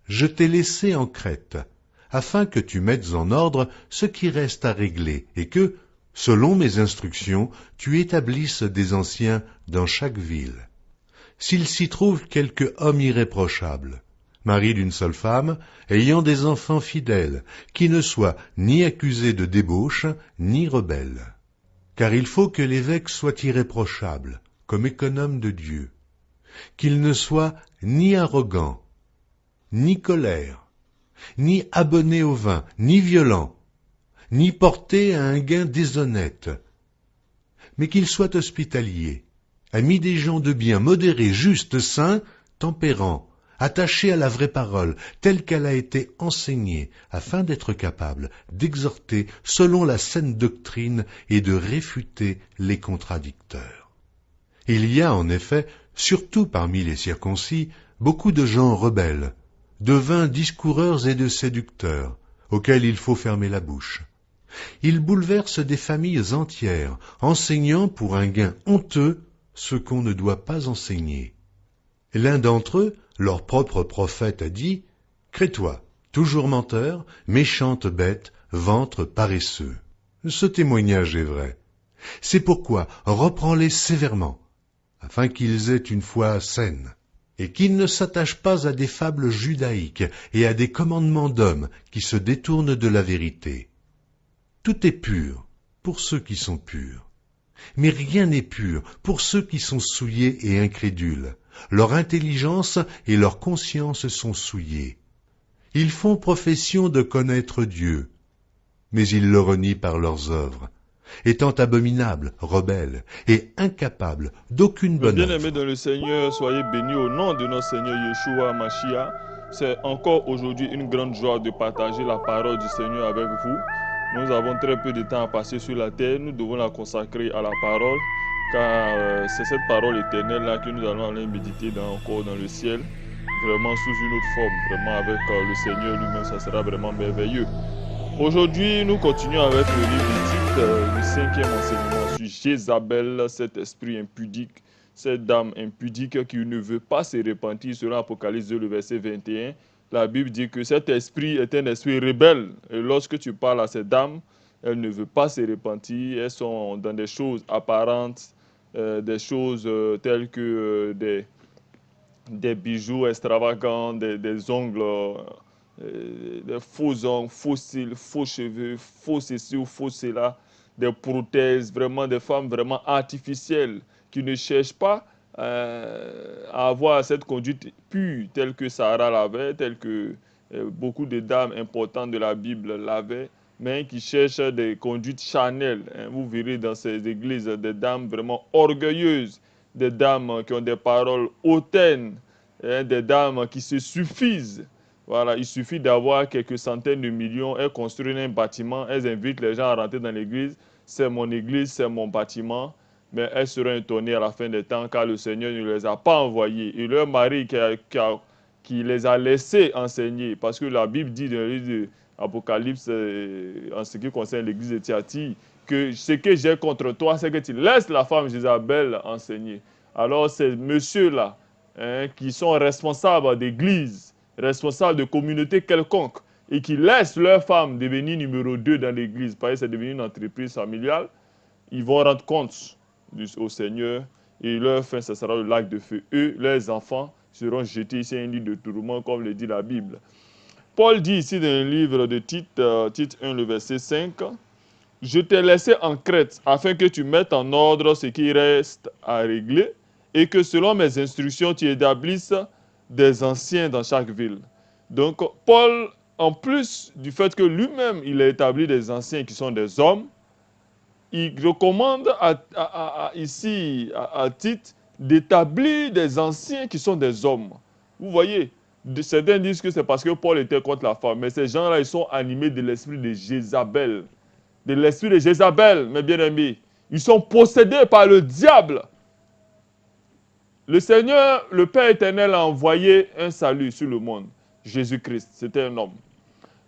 Je t'ai laissé en Crète, afin que tu mettes en ordre ce qui reste à régler, et que, selon mes instructions, tu établisses des anciens dans chaque ville. S'il s'y trouve quelque homme irréprochable, mari d'une seule femme, ayant des enfants fidèles, qui ne soit ni accusé de débauche, ni rebelle. Car il faut que l'évêque soit irréprochable, comme économe de Dieu, qu'il ne soit ni arrogant, ni colère, ni abonné au vin, ni violent, ni porté à un gain déshonnête, mais qu'il soit hospitalier, ami des gens de bien, modéré, juste, saint, tempérant, attaché à la vraie parole, telle qu'elle a été enseignée, afin d'être capable d'exhorter selon la saine doctrine et de réfuter les contradicteurs. Il y a en effet, surtout parmi les circoncis, beaucoup de gens rebelles, de vains discoureurs et de séducteurs, auxquels il faut fermer la bouche. Ils bouleversent des familles entières, enseignant pour un gain honteux ce qu'on ne doit pas enseigner. L'un d'entre eux, leur propre prophète, a dit « Crétois, toujours menteur, méchante bête, ventre paresseux. » Ce témoignage est vrai. C'est pourquoi reprends-les sévèrement, afin qu'ils aient une foi saine, et qu'ils ne s'attachent pas à des fables judaïques et à des commandements d'hommes qui se détournent de la vérité. Tout est pur pour ceux qui sont purs, mais rien n'est pur pour ceux qui sont souillés et incrédules. Leur intelligence et leur conscience sont souillées. Ils font profession de connaître Dieu, mais ils le renient par leurs œuvres, étant abominables, rebelles et incapables d'aucune bonne œuvre. Bien-aimés dans le Seigneur, soyez bénis au nom de notre Seigneur Yeshua Mashiach. C'est encore aujourd'hui une grande joie de partager la parole du Seigneur avec vous. Nous avons très peu de temps à passer sur la terre, nous devons la consacrer à la parole, car c'est cette parole éternelle-là que nous allons aller méditer encore dans le ciel, vraiment sous une autre forme, vraiment avec le Seigneur lui-même, ça sera vraiment merveilleux. Aujourd'hui, nous continuons avec le livre de Tite, le 5e enseignement sur Jézabel, cet esprit impudique, cette dame impudique qui ne veut pas se repentir. Selon Apocalypse 2, le verset 21, la Bible dit que cet esprit est un esprit rebelle. Et lorsque tu parles à cette dame, elle ne veut pas se repentir. Elles sont dans des choses apparentes, des choses telles que des bijoux extravagants, des ongles, des faux ongles, faux cils, faux cheveux, faux ceci ou faux cela, des prothèses, vraiment des femmes vraiment artificielles qui ne cherchent pas à avoir cette conduite pure telle que Sarah l'avait, telle que beaucoup de dames importantes de la Bible l'avaient, mais qui cherchent des conduites charnelles. Vous verrez dans ces églises des dames vraiment orgueilleuses, des dames qui ont des paroles hautaines, des dames qui se suffisent. Voilà, il suffit d'avoir quelques centaines de millions, elles construisent un bâtiment, elles invitent les gens à rentrer dans l'église. C'est mon église, c'est mon bâtiment. Mais elles seront étonnées à la fin des temps car le Seigneur ne les a pas envoyées. Et leur mari qui les a laissés enseigner, parce que la Bible dit dans le livre de l'Apocalypse, en ce qui concerne l'église de Thyatire, que ce que j'ai contre toi, c'est que tu laisses la femme Jézabel enseigner. Alors ces messieurs-là, qui sont responsables d'église, responsables de communauté quelconque, et qui laissent leur femme devenir numéro 2 dans l'église, parce que c'est devenu une entreprise familiale, ils vont rendre compte au Seigneur, et leur fin, ce sera le lac de feu. Eux, leurs enfants, seront jetés ici à un lit de tourment, comme le dit la Bible. Paul dit ici dans le livre de Tite, Tite 1, le verset 5, « Je t'ai laissé en Crète, afin que tu mettes en ordre ce qui reste à régler, et que selon mes instructions, tu établisses des anciens dans chaque ville. » Donc, Paul, en plus du fait que lui-même, il a établi des anciens qui sont des hommes, il recommande ici à Tite d'établir des anciens qui sont des hommes. Vous voyez, certains disent que c'est parce que Paul était contre la femme, mais ces gens-là, ils sont animés de l'esprit de Jézabel. De l'esprit de Jézabel, mes bien-aimés. Ils sont possédés par le diable. Le Seigneur, le Père éternel, a envoyé un salut sur le monde. Jésus-Christ. C'était un homme.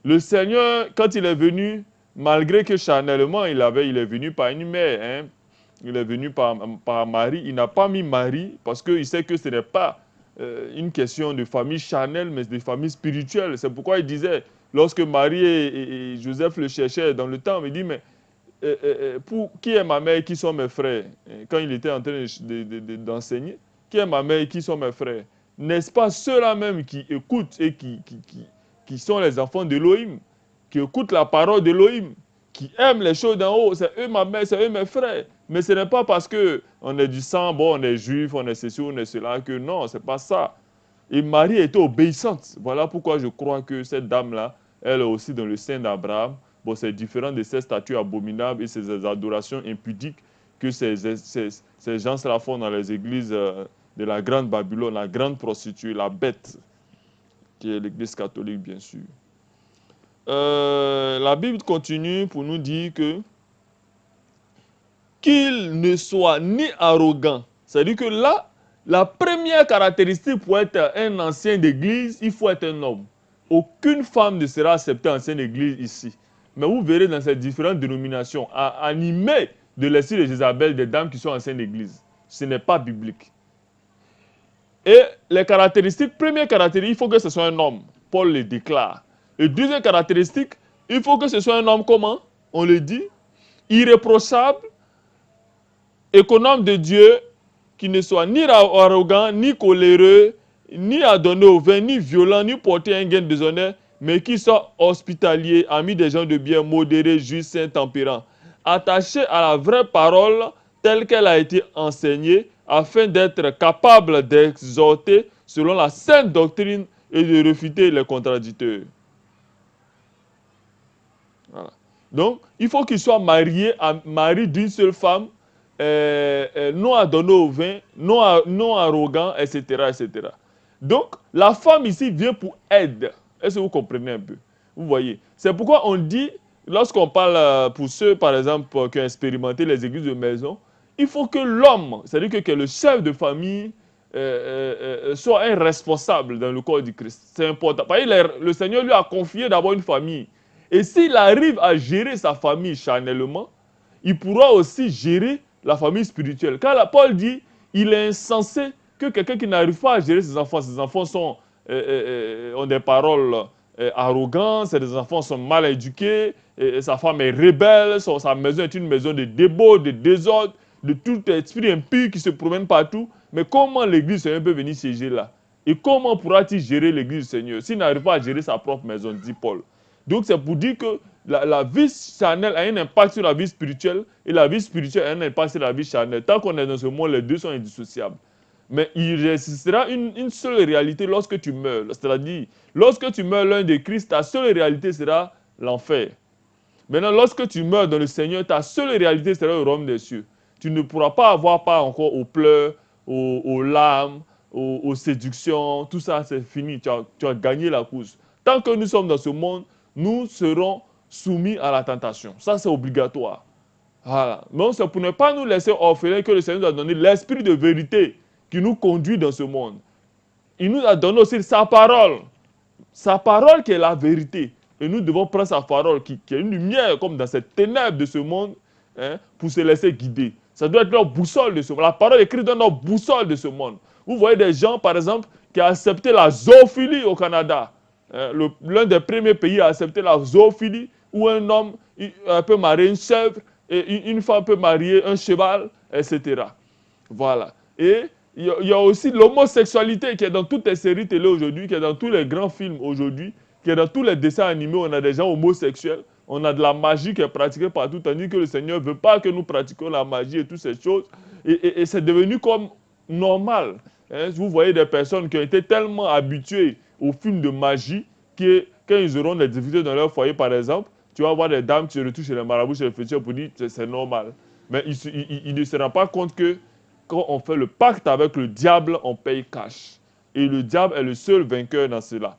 Le Seigneur, quand il est venu, malgré que charnellement, il est venu par une mère, hein, il est venu par Marie. Il n'a pas mis Marie parce qu'il sait que ce n'est pas une question de famille charnelle, mais de famille spirituelle. C'est pourquoi il disait, lorsque Marie et Joseph le cherchaient dans le temple, il dit, mais pour, qui est ma mère et qui sont mes frères? Quand il était en train d'enseigner, qui est ma mère et qui sont mes frères? N'est-ce pas ceux-là même qui écoutent et qui sont les enfants d'Élohim, qui écoutent la parole d'Élohim, qui aiment les choses d'en haut? C'est eux ma mère, c'est eux mes frères. Mais ce n'est pas parce qu'on est du sang, bon, on est juif, on est ceci, on est cela, que non, c'est pas ça. Et Marie était obéissante. Voilà pourquoi je crois que cette dame-là, elle est aussi dans le sein d'Abraham. Bon, c'est différent de ces statues abominables et ces adorations impudiques que ces gens-là font dans les églises de la grande Babylone, la grande prostituée, la bête, qui est l'église catholique, bien sûr. La Bible continue pour nous dire que qu'il ne soit ni arrogant. C'est-à-dire que là, la première caractéristique pour être un ancien d'église, il faut être un homme. Aucune femme ne sera acceptée en ancienne d'église ici. Mais vous verrez dans ces différentes dénominations, animées de l'esprit de Jézabel, des dames qui sont anciennes d'église. Ce n'est pas biblique. Et les caractéristiques, première caractéristique, il faut que ce soit un homme. Paul le déclare. Et deuxième caractéristique, il faut que ce soit un homme comment? On le dit, irréprochable, économe de Dieu, qui ne soit ni arrogant, ni coléreux, ni adonné au vin, ni violent, ni porter un gain déshonneur, mais qui soit hospitalier, ami des gens de bien, modéré, juste, saint, tempérant, attaché à la vraie parole telle qu'elle a été enseignée, afin d'être capable d'exhorter selon la sainte doctrine et de refuter les contradicteurs. Voilà. Donc, il faut qu'il soit marié d'une seule femme, non adonné au vin, non arrogant, etc., etc. Donc, la femme ici vient pour aide. Est-ce que vous comprenez un peu? Vous voyez. C'est pourquoi on dit, lorsqu'on parle pour ceux, par exemple, qui ont expérimenté les églises de maison, il faut que l'homme, c'est-à-dire que le chef de famille, soit un responsable dans le corps du Christ. C'est important. Parce que le Seigneur lui a confié d'abord une famille. Et s'il arrive à gérer sa famille charnellement, il pourra aussi gérer la famille spirituelle. Car Paul dit, il est insensé que quelqu'un qui n'arrive pas à gérer ses enfants ont des paroles arrogantes, ses enfants sont mal éduqués, sa femme est rebelle, sa maison est une maison de débauche, de désordre, de tout esprit impur qui se promène partout. Mais comment l'église du Seigneur peut venir siéger là? Et comment pourra-t-il gérer l'église du Seigneur s'il n'arrive pas à gérer sa propre maison, dit Paul? Donc c'est pour dire que la vie charnelle a un impact sur la vie spirituelle et la vie spirituelle a un impact sur la vie charnelle. Tant qu'on est dans ce monde, les deux sont indissociables. Mais il existera une seule réalité lorsque tu meurs. C'est-à-dire, lorsque tu meurs l'un de Christ, ta seule réalité sera l'enfer. Maintenant, lorsque tu meurs dans le Seigneur, ta seule réalité sera le royaume des cieux. Tu ne pourras pas avoir part encore aux pleurs, aux larmes, aux séductions. Tout ça, c'est fini. Tu as gagné la course. Tant que nous sommes dans ce monde, nous serons soumis à la tentation. Ça, c'est obligatoire. Voilà. Donc, c'est pour ne pas nous laisser orphelins que le Seigneur nous a donné l'esprit de vérité qui nous conduit dans ce monde. Il nous a donné aussi sa parole qui est la vérité. Et nous devons prendre sa parole qui est une lumière comme dans cette ténèbre de ce monde, hein, pour se laisser guider. Ça doit être notre boussole de ce monde. La parole écrite dans notre boussole de ce monde. Vous voyez des gens, par exemple, qui ont accepté la zoophilie au Canada. L'un des premiers pays à accepter la zoophilie, où un homme peut marier une chèvre et une femme peut marier un cheval, etc. Voilà. Et il y a aussi l'homosexualité qui est dans toutes les séries télé aujourd'hui, qui est dans tous les grands films aujourd'hui, qui est dans tous les dessins animés. On a des gens homosexuels, on a de la magie qui est pratiquée partout, tandis que le Seigneur ne veut pas que nous pratiquions la magie et toutes ces choses. Et c'est devenu comme normal. Hein. Vous voyez des personnes qui ont été tellement habituées aux films de magie que quand ils auront des difficultés dans leur foyer, par exemple, tu vas voir des dames qui se retrouvent chez les marabouts, chez les féticheurs pour dire que c'est normal. Mais ils ne se rendent pas compte que quand on fait le pacte avec le diable, on paye cash. Et le diable est le seul vainqueur dans cela.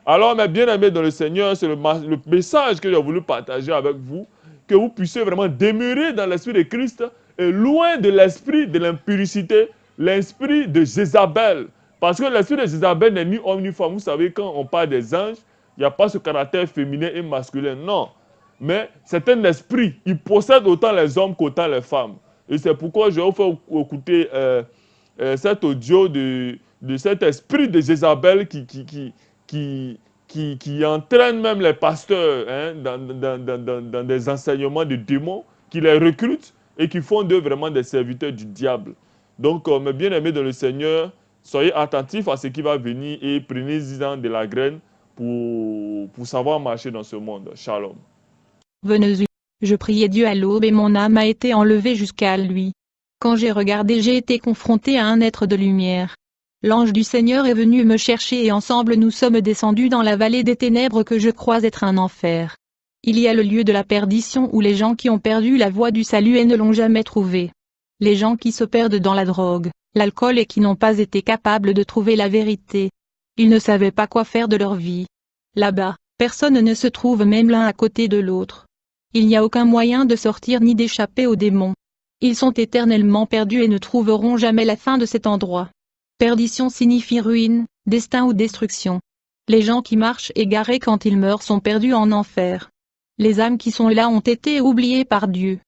Alors, mes bien-aimés dans le Seigneur, c'est le message que j'ai voulu partager avec vous, que vous puissiez vraiment demeurer dans l'esprit de Christ et loin de l'esprit de l'impurité, l'esprit de Jézabel, Parce que l'esprit de Jézabel n'est ni homme ni femme. Vous savez, quand on parle des anges, il n'y a pas ce caractère féminin et masculin. Non. Mais c'est un esprit. Il possède autant les hommes qu'autant les femmes. Et c'est pourquoi je vais vous faire écouter cet audio de cet esprit de Jézabel qui entraîne même les pasteurs hein, dans des enseignements de démons, qui les recrutent et qui font d'eux vraiment des serviteurs du diable. Donc, mes bien-aimés dans le Seigneur, soyez attentifs à ce qui va venir et prenez-y-en de la graine pour savoir marcher dans ce monde. Shalom. Venez, je priais Dieu à l'aube et mon âme a été enlevée jusqu'à lui. Quand j'ai regardé, j'ai été confronté à un être de lumière. L'ange du Seigneur est venu me chercher et ensemble nous sommes descendus dans la vallée des ténèbres que je crois être un enfer. Il y a le lieu de la perdition où les gens qui ont perdu la voie du salut et ne l'ont jamais trouvée. Les gens qui se perdent dans la drogue, l'alcool et qui n'ont pas été capables de trouver la vérité. Ils ne savaient pas quoi faire de leur vie. Là-bas, personne ne se trouve même l'un à côté de l'autre. Il n'y a aucun moyen de sortir ni d'échapper aux démons. Ils sont éternellement perdus et ne trouveront jamais la fin de cet endroit. Perdition signifie ruine, destin ou destruction. Les gens qui marchent égarés quand ils meurent sont perdus en enfer. Les âmes qui sont là ont été oubliées par Dieu.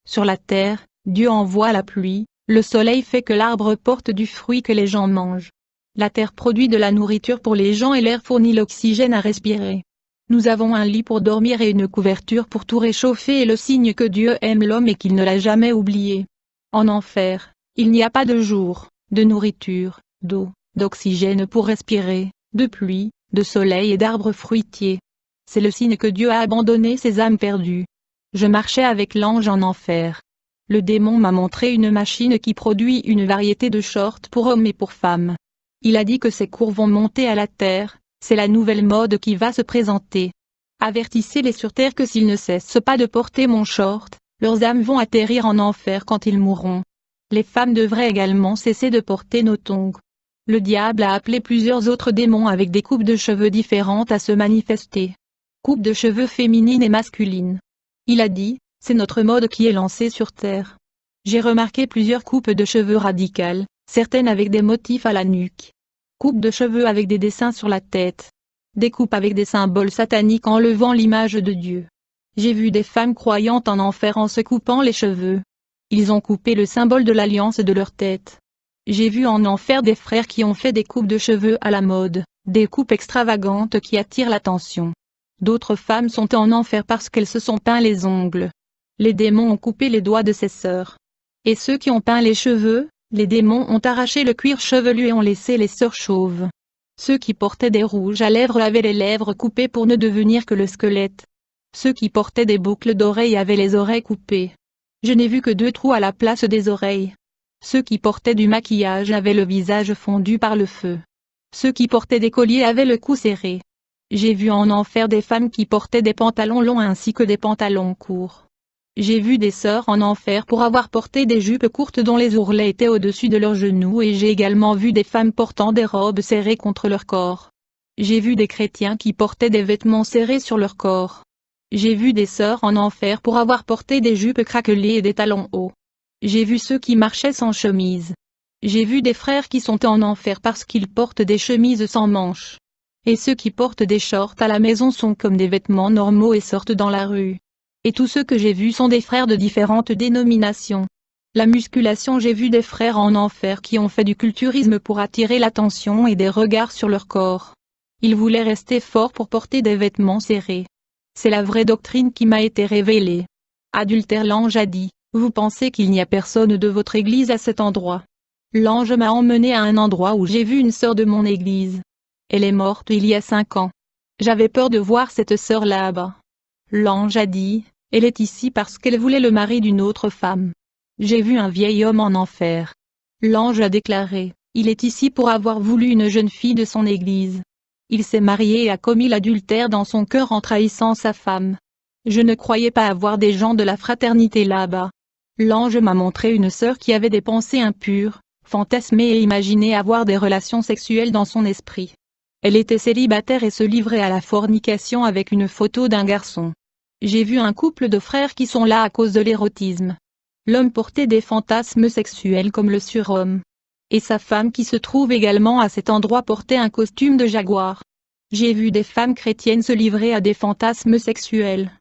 Sur la terre, Dieu envoie la pluie, le soleil fait que l'arbre porte du fruit que les gens mangent. La terre produit de la nourriture pour les gens et l'air fournit l'oxygène à respirer. Nous avons un lit pour dormir et une couverture pour tout réchauffer et le signe que Dieu aime l'homme et qu'il ne l'a jamais oublié. En enfer, il n'y a pas de jour, de nourriture, d'eau, d'oxygène pour respirer, de pluie, de soleil et d'arbres fruitiers. C'est le signe que Dieu a abandonné ses âmes perdues. Je marchais avec l'ange en enfer. Le démon m'a montré une machine qui produit une variété de shorts pour hommes et pour femmes. Il a dit que ces cours vont monter à la terre, c'est la nouvelle mode qui va se présenter. Avertissez-les sur terre que s'ils ne cessent pas de porter mon short, leurs âmes vont atterrir en enfer quand ils mourront. Les femmes devraient également cesser de porter nos tongs. Le diable a appelé plusieurs autres démons avec des coupes de cheveux différentes à se manifester. Coupes de cheveux féminines et masculines. Il a dit, c'est notre mode qui est lancée sur terre. J'ai remarqué plusieurs coupes de cheveux radicales, certaines avec des motifs à la nuque. Coupes de cheveux avec des dessins sur la tête. Des coupes avec des symboles sataniques enlevant l'image de Dieu. J'ai vu des femmes croyantes en enfer en se coupant les cheveux. Ils ont coupé le symbole de l'alliance de leur tête. J'ai vu en enfer des frères qui ont fait des coupes de cheveux à la mode, des coupes extravagantes qui attirent l'attention. D'autres femmes sont en enfer parce qu'elles se sont peint les ongles. Les démons ont coupé les doigts de ses sœurs. Et ceux qui ont peint les cheveux, les démons ont arraché le cuir chevelu et ont laissé les sœurs chauves. Ceux qui portaient des rouges à lèvres avaient les lèvres coupées pour ne devenir que le squelette. Ceux qui portaient des boucles d'oreilles avaient les oreilles coupées. Je n'ai vu que 2 trous à la place des oreilles. Ceux qui portaient du maquillage avaient le visage fondu par le feu. Ceux qui portaient des colliers avaient le cou serré. J'ai vu en enfer des femmes qui portaient des pantalons longs ainsi que des pantalons courts. J'ai vu des sœurs en enfer pour avoir porté des jupes courtes dont les ourlets étaient au-dessus de leurs genoux et j'ai également vu des femmes portant des robes serrées contre leur corps. J'ai vu des chrétiens qui portaient des vêtements serrés sur leur corps. J'ai vu des sœurs en enfer pour avoir porté des jupes craquelées et des talons hauts. J'ai vu ceux qui marchaient sans chemise. J'ai vu des frères qui sont en enfer parce qu'ils portent des chemises sans manches. Et ceux qui portent des shorts à la maison sont comme des vêtements normaux et sortent dans la rue. Et tous ceux que j'ai vus sont des frères de différentes dénominations. La musculation, j'ai vu des frères en enfer qui ont fait du culturisme pour attirer l'attention et des regards sur leur corps. Ils voulaient rester forts pour porter des vêtements serrés. C'est la vraie doctrine qui m'a été révélée. Adultère, l'ange a dit, vous pensez qu'il n'y a personne de votre église à cet endroit. L'ange m'a emmené à un endroit où j'ai vu une sœur de mon église. Elle est morte il y a 5 ans. J'avais peur de voir cette sœur là-bas. L'ange a dit, elle est ici parce qu'elle voulait le mari d'une autre femme. J'ai vu un vieil homme en enfer. L'ange a déclaré, il est ici pour avoir voulu une jeune fille de son église. Il s'est marié et a commis l'adultère dans son cœur en trahissant sa femme. Je ne croyais pas avoir des gens de la fraternité là-bas. L'ange m'a montré une sœur qui avait des pensées impures, fantasmait et imaginait avoir des relations sexuelles dans son esprit. Elle était célibataire et se livrait à la fornication avec une photo d'un garçon. J'ai vu un couple de frères qui sont là à cause de l'érotisme. L'homme portait des fantasmes sexuels comme le surhomme. et sa femme qui se trouve également à cet endroit portait un costume de jaguar. J'ai vu des femmes chrétiennes se livrer à des fantasmes sexuels.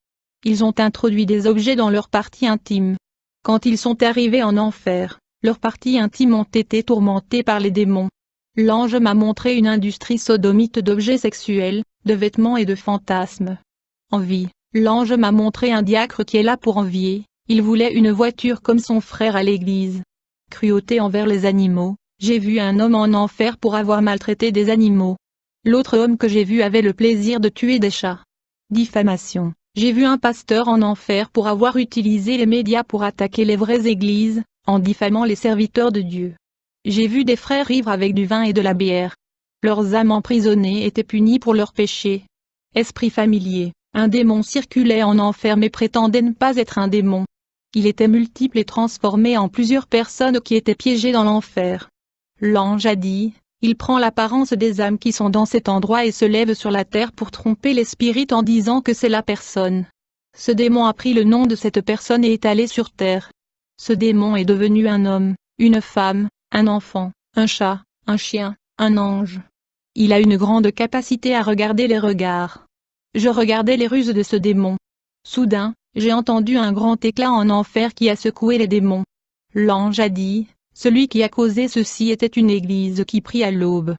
Ils ont introduit des objets dans leurs parties intimes. Quand ils sont arrivés en enfer, leurs parties intimes ont été tourmentées par les démons. L'ange m'a montré une industrie sodomite d'objets sexuels, de vêtements et de fantasmes. Envie. L'ange m'a montré un diacre qui est là pour envier, il voulait une voiture comme son frère à l'église. Cruauté envers les animaux, j'ai vu un homme en enfer pour avoir maltraité des animaux. L'autre homme que j'ai vu avait le plaisir de tuer des chats. Diffamation. J'ai vu un pasteur en enfer pour avoir utilisé les médias pour attaquer les vraies églises, en diffamant les serviteurs de Dieu. J'ai vu des frères ivres avec du vin et de la bière. Leurs âmes emprisonnées étaient punies pour leurs péchés. Esprit familier, un démon circulait en enfer mais prétendait ne pas être un démon. Il était multiple et transformé en plusieurs personnes qui étaient piégées dans l'enfer. L'ange a dit, il prend l'apparence des âmes qui sont dans cet endroit et se lève sur la terre pour tromper les spirites en disant que c'est la personne. Ce démon a pris le nom de cette personne et est allé sur terre. Ce démon est devenu un homme, une femme, un enfant, un chat, un chien, un ange. Il a une grande capacité à regarder les regards. Je regardais les ruses de ce démon. Soudain, j'ai entendu un grand éclat en enfer qui a secoué les démons. L'ange a dit, celui qui a causé ceci était une église qui prie à l'aube.